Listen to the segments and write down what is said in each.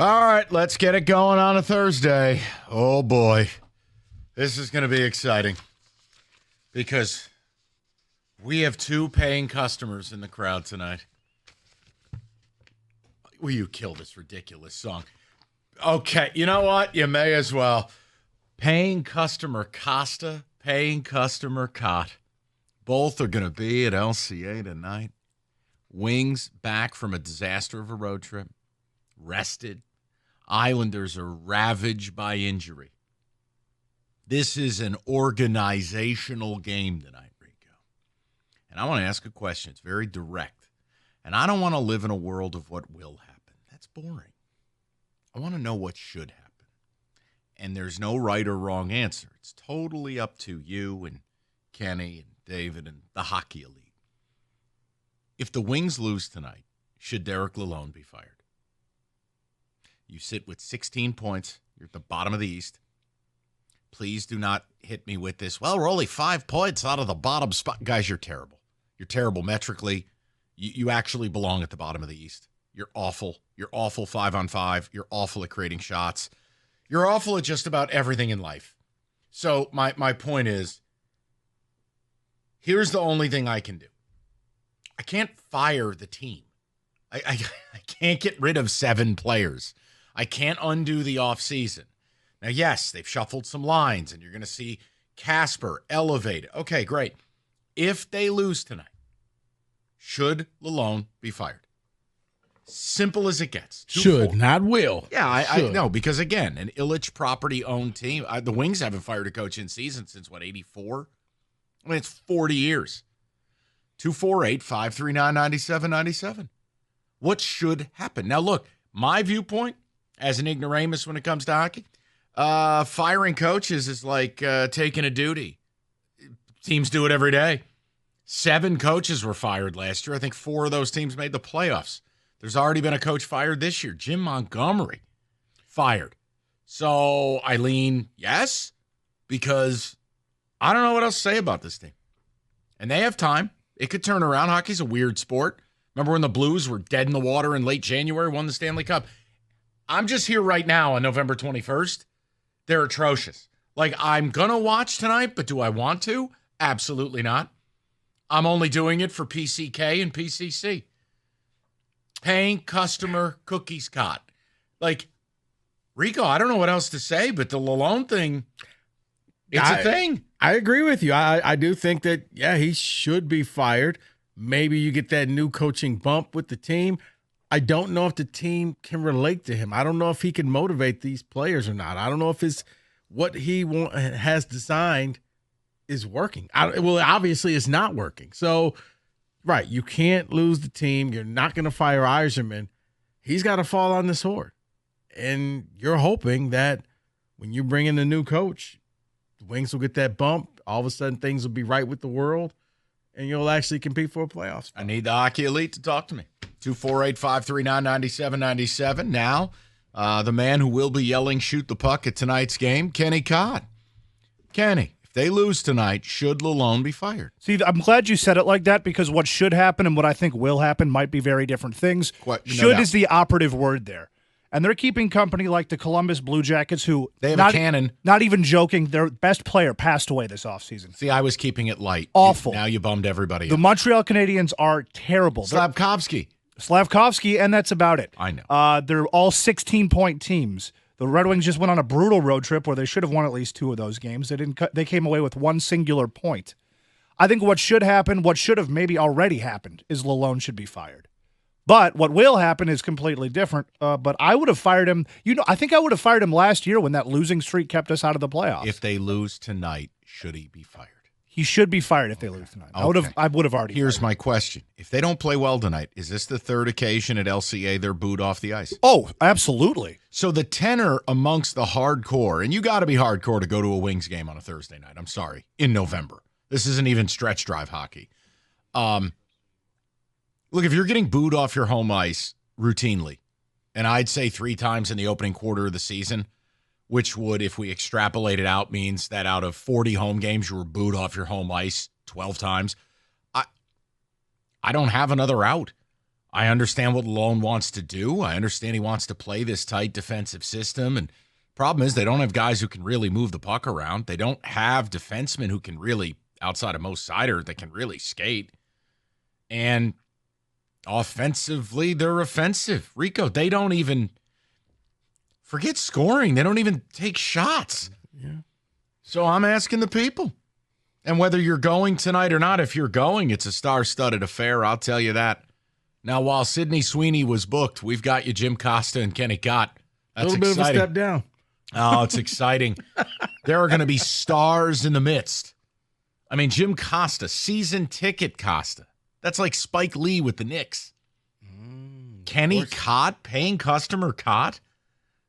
All right, let's get it going on a Thursday. Oh, boy. This is going to be exciting because we have two paying customers in the crowd tonight. Will you kill this ridiculous song? Okay, you know what? You may as well. Paying customer Costa, paying customer Cott. Both are going to be at LCA tonight. Wings back from a disaster of a road trip. Rested. Islanders are ravaged by injury. This is an organizational game tonight, Rico. And I want to ask a question. It's very direct. And I don't want to live in a world of what will happen. That's boring. I want to know what should happen. And there's no right or wrong answer. It's totally up to you and Kenny and David and the hockey elite. If the Wings lose tonight, should Derek Lalonde be fired? You sit with 16 points. You're at the bottom of the East. Please do not hit me with this. Well, we're only 5 points out of the bottom spot. Guys, you're terrible. You're terrible metrically. You actually belong at the bottom of the East. You're awful. You're awful 5-on-5. You're awful at creating shots. You're awful at just about everything in life. So my point is, here's the only thing I can do. I can't fire the team. I can't get rid of 7 players. I can't undo the offseason. Now, yes, they've shuffled some lines, and you're going to see Casper elevate. Okay, great. If they lose tonight, should Lalonde be fired? Simple as it gets. Should, not will. Yeah, I know, because, again, an Illich property-owned team. The Wings haven't fired a coach in season since, 84? I mean, it's 40 years. 248-539-9797. What should happen? Now, look, my viewpoint as an ignoramus when it comes to hockey, firing coaches is like taking a duty. Teams do it every day. 7 coaches were fired last year. I think 4 of those teams made the playoffs. There's already been a coach fired this year. Jim Montgomery fired. So, Eileen, yes, because I don't know what else to say about this team. And they have time. It could turn around. Hockey's a weird sport. Remember when the Blues were dead in the water in late January, won the Stanley Cup? I'm just here right now on November 21st. They're atrocious. Like, I'm going to watch tonight, but do I want to? Absolutely not. I'm only doing it for PCK and PCC. Paying customer cookies caught. Like, Rico, I don't know what else to say, but the Lalonde thing, it's a thing. I agree with you. I do think that, yeah, he should be fired. Maybe you get that new coaching bump with the team. I don't know if the team can relate to him. I don't know if he can motivate these players or not. I don't know if what he has designed is working. Well, obviously it's not working. So, right, you can't lose the team. You're not going to fire Yzerman. He's got to fall on the sword. And you're hoping that when you bring in the new coach, the Wings will get that bump. All of a sudden things will be right with the world, and you'll actually compete for a playoff spot. I need the hockey elite to talk to me. 248-539-9797. Now, the man who will be yelling shoot the puck at tonight's game, Kenny Cott. Kenny, if they lose tonight, should Lalonde be fired? See, I'm glad you said it like that, because what should happen and what I think will happen might be very different things. Should is the operative word there. And they're keeping company like the Columbus Blue Jackets, who they have a cannon. Not even joking, their best player passed away this offseason. See, I was keeping it light. Awful. Now you bummed everybody The up. Montreal Canadiens are terrible. Slafkovsky, and that's about it. I know. They're all 16-point teams. The Red Wings just went on a brutal road trip where they should have won at least 2 of those games. They came away with 1 singular point. I think what should happen, what should have maybe already happened, is Lalonde should be fired. But what will happen is completely different. But I would have fired him. I think I would have fired him last year when that losing streak kept us out of the playoffs. If they lose tonight, should he be fired? He should be fired if they lose tonight. I would have already. Here's my question. If they don't play well tonight, is this the 3rd occasion at LCA they're booed off the ice? Oh, absolutely. So the tenor amongst the hardcore, and you got to be hardcore to go to a Wings game on a Thursday night, I'm sorry, in November. This isn't even stretch drive hockey. Look, if you're getting booed off your home ice routinely, and I'd say 3 times in the opening quarter of the season, which would, if we extrapolate it out, means that out of 40 home games, you were booed off your home ice 12 times. I don't have another out. I understand what Malone wants to do. I understand he wants to play this tight defensive system. And problem is they don't have guys who can really move the puck around. They don't have defensemen who can really, outside of Mo Seider, that can really skate. And offensively, they're offensive. Rico, they don't even forget scoring. They don't even take shots. Yeah. So I'm asking the people. And whether you're going tonight or not, if you're going, it's a star-studded affair, I'll tell you that. Now, while Sidney Sweeney was booked, we've got you Jim Costa and Kenny Cott. That's a little exciting. bit of a step down. Oh, it's exciting. There are going to be stars in the midst. I mean, Jim Costa, season ticket Costa. That's like Spike Lee with the Knicks. Kenny Cott, paying customer Cott.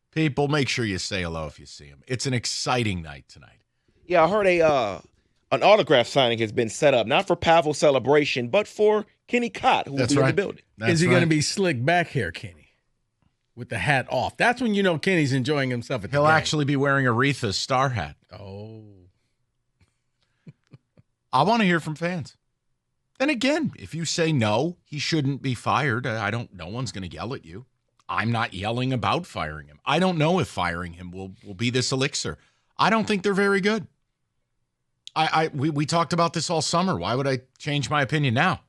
People, make sure you say hello if you see him. It's an exciting night tonight. Yeah, I heard an autograph signing has been set up, not for Pavel's celebration, but for Kenny Cott, who will be in the building. Is he going to be slick back hair, Kenny, with the hat off? That's when you know Kenny's enjoying himself at the He'll game. actually be wearing Aretha's star hat. Oh. I want to hear from fans. And again, if you say no, he shouldn't be fired. No one's going to yell at you. I'm not yelling about firing him. I don't know if firing him will be this elixir. I don't think they're very good. We talked about this all summer. Why would I change my opinion now?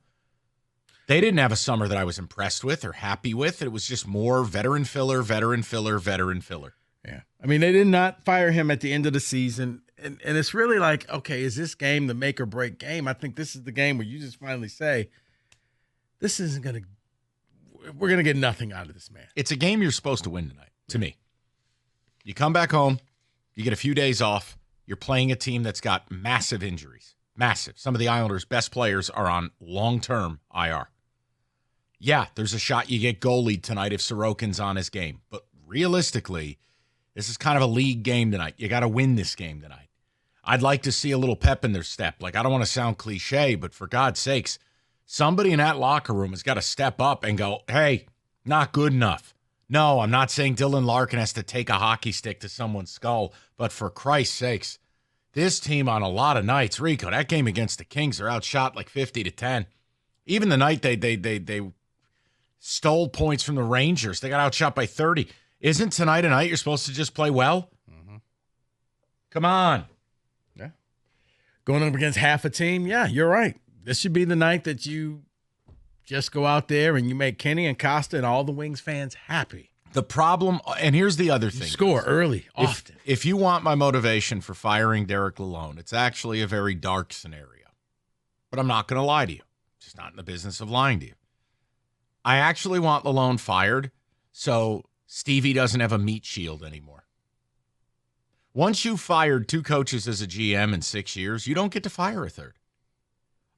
They didn't have a summer that I was impressed with or happy with. It was just more veteran filler, veteran filler, veteran filler. Yeah. I mean, they did not fire him at the end of the season. And it's really like, okay, is this game the make or break game? I think this is the game where you just finally say, this isn't going to, we're going to get nothing out of this man. It's a game you're supposed to win tonight, to me. You come back home, you get a few days off, you're playing a team that's got massive injuries. Massive. Some of the Islanders' best players are on long-term IR. Yeah, there's a shot you get goalied tonight if Sorokin's on his game. But realistically, this is kind of a league game tonight. You got to win this game tonight. I'd like to see a little pep in their step. Like, I don't want to sound cliche, but for God's sakes, somebody in that locker room has got to step up and go, hey, not good enough. No, I'm not saying Dylan Larkin has to take a hockey stick to someone's skull, but for Christ's sakes, this team on a lot of nights, Rico, that game against the Kings, are outshot like 50-10. Even the night they stole points from the Rangers, they got outshot by 30. Isn't tonight a night you're supposed to just play well? Mm-hmm. Come on. Yeah. Going up against half a team, yeah, you're right. This should be the night that you just go out there and you make Kenny and Costa and all the Wings fans happy. The problem, and here's the other thing. Score early, often. If you want my motivation for firing Derek Lalonde, it's actually a very dark scenario. But I'm not going to lie to you. I'm just not in the business of lying to you. I actually want Lalonde fired so Stevie doesn't have a meat shield anymore. Once you've fired 2 coaches as a GM in 6 years, you don't get to fire a third.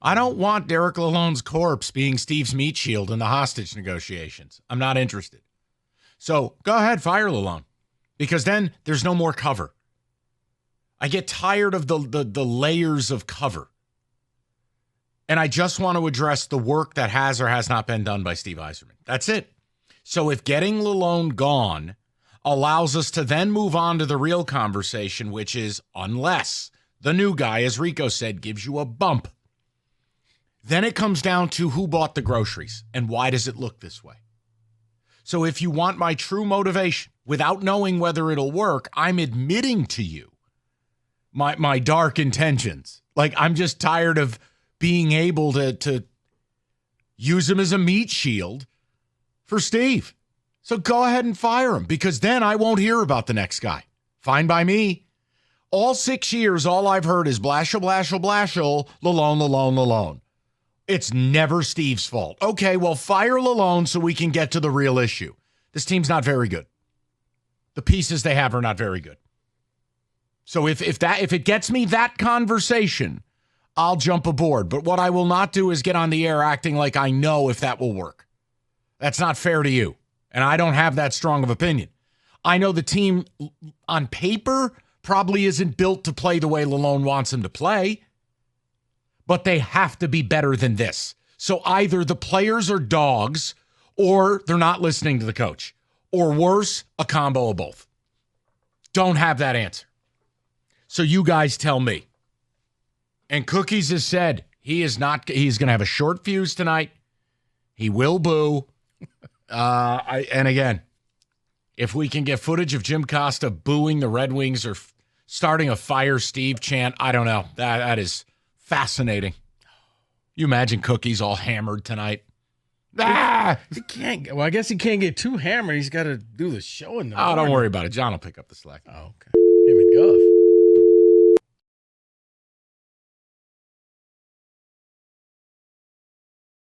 I don't want Derek Lalonde's corpse being Steve's meat shield in the hostage negotiations. I'm not interested. So go ahead, fire Lalonde, because then there's no more cover. I get tired of the layers of cover. And I just want to address the work that has or has not been done by Steve Yzerman. That's it. So if getting Lalonde gone allows us to then move on to the real conversation, which is unless the new guy, as Rico said, gives you a bump, then it comes down to who bought the groceries and why does it look this way. So if you want my true motivation without knowing whether it'll work, I'm admitting to you my dark intentions. Like, I'm just tired of being able to use him as a meat shield for Steve. So go ahead and fire him, because then I won't hear about the next guy. Fine by me. All 6 years, all I've heard is Blashill, Lalonde. It's never Steve's fault. Okay, well, fire Lalonde so we can get to the real issue. This team's not very good. The pieces they have are not very good. So if it gets me that conversation, I'll jump aboard. But what I will not do is get on the air acting like I know if that will work. That's not fair to you. And I don't have that strong of opinion. I know the team on paper probably isn't built to play the way Lalonde wants them to play, but they have to be better than this. So either the players are dogs or they're not listening to the coach, or worse, a combo of both. Don't have that answer. So you guys tell me. And Cookies has said he's going to have a short fuse tonight. He will boo. And again, if we can get footage of Jim Costa booing the Red Wings or starting a Fire Steve chant, I don't know. That is fascinating. You imagine Cookie's all hammered tonight. He can't. Well, I guess he can't get too hammered. He's got to do the show. Oh, don't worry about it. John will pick up the slack. Oh, okay. Him and Guff.